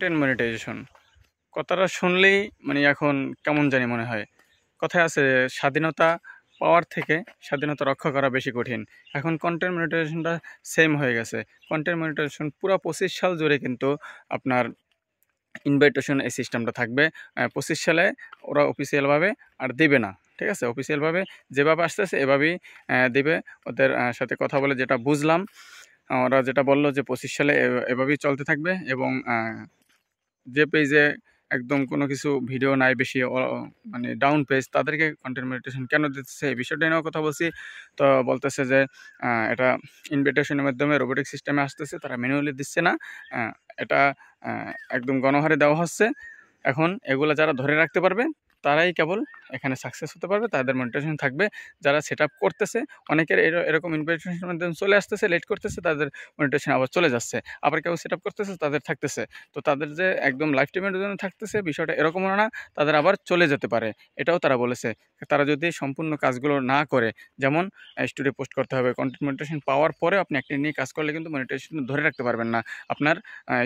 Content monetization কথাটা শুনলেই মানে এখন কেমন জানি মনে হয়। কথায় আছে স্বাধীনতা পাওয়ার থেকে স্বাধীনতা রক্ষা করা বেশি কঠিন। এখন কন্টেন্ট মনিটাইজেশনটা সেম হয়ে গেছে। কন্টেন্ট মনিটাইজেশন পুরো 25 সাল জুড়ে কিন্তু আপনার ইনভাইটেশন এই সিস্টেমটা থাকবে। 25 সালে ওরা অফিসিয়ালভাবে আর দিবে না, ঠিক আছে? অফিসিয়ালভাবে যেভাবে আসতেছে এভাবেই দিবে। ওদের সাথে কথা বলে যেটা বুঝলাম, ওরা যেটা বলল যে 25 সালে এভাবেই চলতে থাকবে এবং যে পেজে একদম কোনো কিছু ভিডিও নাই, বেশি মানে ডাউন পেজ, তাদেরকে কন্টেন্ট মনিটাইজেশন কেন দিতেছে এই বিষয়টা নিয়েও কথা বলছি। তো বলতেছে যে এটা ইনভিটেশনের মাধ্যমে রোবোটিক সিস্টেমে আসতেছে, তারা ম্যানুয়ালি দিচ্ছে না, এটা একদম গণহারে দেওয়া হচ্ছে। এখন এগুলো যারা ধরে রাখতে পারবে তারাই কেবল এখানে সাকসেস হতে পারবে, তাদের মনিটাইজেশন থাকবে। যারা সেট আপ করতেছে, অনেকের এরকম ইনভিটেশনের মাধ্যমে চলে আসতেছে, লেট করতেছে, তাদের মনিটাইজেশন আবার চলে যাচ্ছে। আবার কেউ সেট আপ করতেছে, তাদের থাকতেছে। তো তাদের যে একদম লাইফ টাইমের জন্য থাকতেছে বিষয়টা এরকমও না, তাদের আবার চলে যেতে পারে, এটাও তারা বলেছে। তারা যদি সম্পূর্ণ কাজগুলো না করে, যেমন স্টোরি পোস্ট করতে হবে, কন্টেন্ট মনিটাইজেশন পাওয়ার পরে আপনি একটা নিয়ে কাজ করলে কিন্তু মনিটাইজেশন ধরে রাখতে পারবেন না। আপনার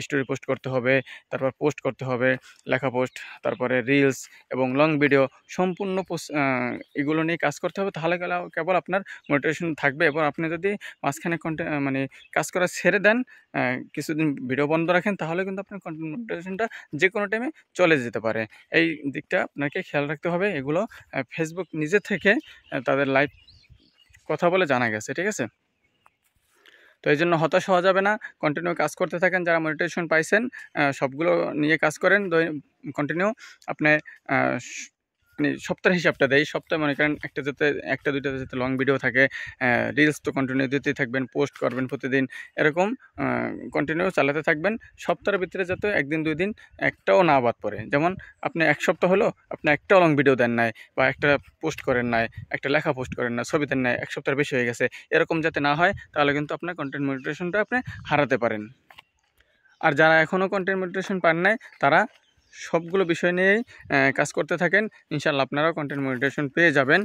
স্টোরি পোস্ট করতে হবে, তারপর পোস্ট করতে হবে, লেখা পোস্ট, তারপরে রিলস এবং লং ভিডিও, সম্পূর্ণ এগুলো নিয়ে কাজ করতে হবে। তাহলে কেবল আপনার মোটিভেশন থাকবে। এবং আপনি যদি মাঝখানে মানে কাজ করা ছেড়ে দেন, কিছুদিন ভিডিও বন্ধ রাখেন, তাহলে কিন্তু আপনার কন্টেন্ট মোটিভেশনটা যে কোনো টাইমে চলে যেতে পারে। এই দিকটা আপনাকে খেয়াল রাখতে হবে। এগুলো ফেসবুক নিজে থেকে তাদের লাইভ কথা বলে জানা গেছে, ঠিক আছে? তো এই জন্য হতাশ হওয়া যাবে না, কন্টিনিউ কাজ করতে থাকেন। যারা মনিটাইজেশন পাইছেন সবগুলো নিয়ে কাজ করেন কন্টিনিউ। আপনি মানে সপ্তাহের হিসাবটা দেয়, সপ্তাহে মনে করেন একটা দুইটা যাতে লং ভিডিও থাকে, রিলস তো কন্টিনিউ দিতেই থাকবেন, পোস্ট করবেন প্রতিদিন, এরকম কন্টিনিউ চালাতে থাকবেন। সপ্তাহের ভিতরে যাতে একদিন দুই দিন একটাও না বাদ পড়ে। যেমন আপনি এক সপ্তাহ হলো আপনি একটাও লং ভিডিও দেন নাই, বা একটা পোস্ট করেন নাই, একটা লেখা পোস্ট করেন না, ছবি দেন নাই, এক সপ্তাহের বেশি হয়ে গেছে, এরকম যাতে না হয়। তাহলে কিন্তু আপনার কন্টেন্ট মনিটাইজেশনটা আপনি হারাতে পারেন। আর যারা এখনও কন্টেন্ট মনিটাইজেশন পান নাই, তারা সবগুলো বিষয় নিয়েই কাজ করতে থাকেন। ইনশাআল্লাহ আপনারাও কন্টেন্ট মনিটাইজেশন পেয়ে যাবেন।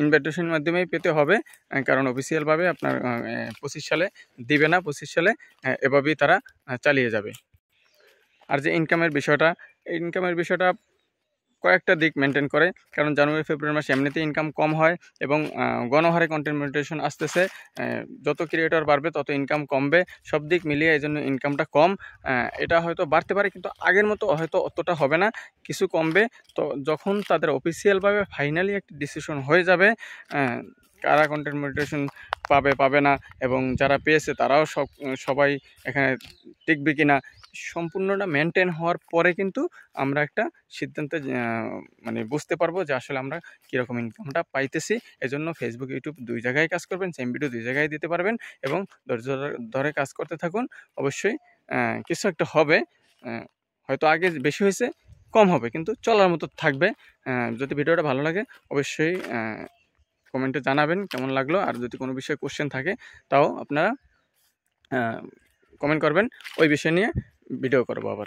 ইনভাইটেশনের মাধ্যমেই পেতে হবে, কারণ অফিসিয়ালভাবে আপনার 25 সালে দিবে না। 25 সালে এভাবেই তারা চালিয়ে যাবে। আর যে ইনকামের বিষয়টা কয়েকটা দিক মেনটেন করে, কারণ জানুয়ারি ফেব্রুয়ারি মাসে এমনিতেই ইনকাম কম হয় এবং গণহারে কন্টেন্ট মনিটাইজেশন আসতেছে। যত ক্রিয়েটর বাড়বে তত ইনকাম কমবে, সব দিক মিলিয়ে এই জন্য ইনকামটা কম। এটা হয়তো বাড়তে পারে, কিন্তু আগের মতো হয়তো অতটা হবে না, কিছু কমবে। তো যখন তাদের অফিসিয়ালভাবে ফাইনালি একটা ডিসিশন হয়ে যাবে কারা কন্টেন্ট মনিটাইজেশন পাবে না, এবং যারা পেয়েছে তারাও সবাই এখানে টিকবে কিনা, সম্পূর্ণটা মেনটেন হওয়ার পরে কিন্তু আমরা একটা সিদ্ধান্তে মানে বুঝতে পারবো যে আসলে আমরা কীরকম ইনকামটা পাইতেছি। এজন্য ফেসবুক, ইউটিউব দুই জায়গায় কাজ করবেন, সেম ভিডিও দুই জায়গায় দিতে পারবেন, এবং ধৈর্য ধরে কাজ করতে থাকুন। অবশ্যই কিছু একটা হবে, হয়তো আগে বেশি হয়েছে, কম হবে, কিন্তু চলার মতো থাকবে। যদি ভিডিওটা ভালো লাগে অবশ্যই কমেন্টে জানাবেন কেমন লাগলো। আর যদি কোনো বিষয়ে কোশ্চেন থাকে তাও আপনারা কমেন্ট করবেন, ওই বিষয় নিয়ে ভিডিও করবো আবার।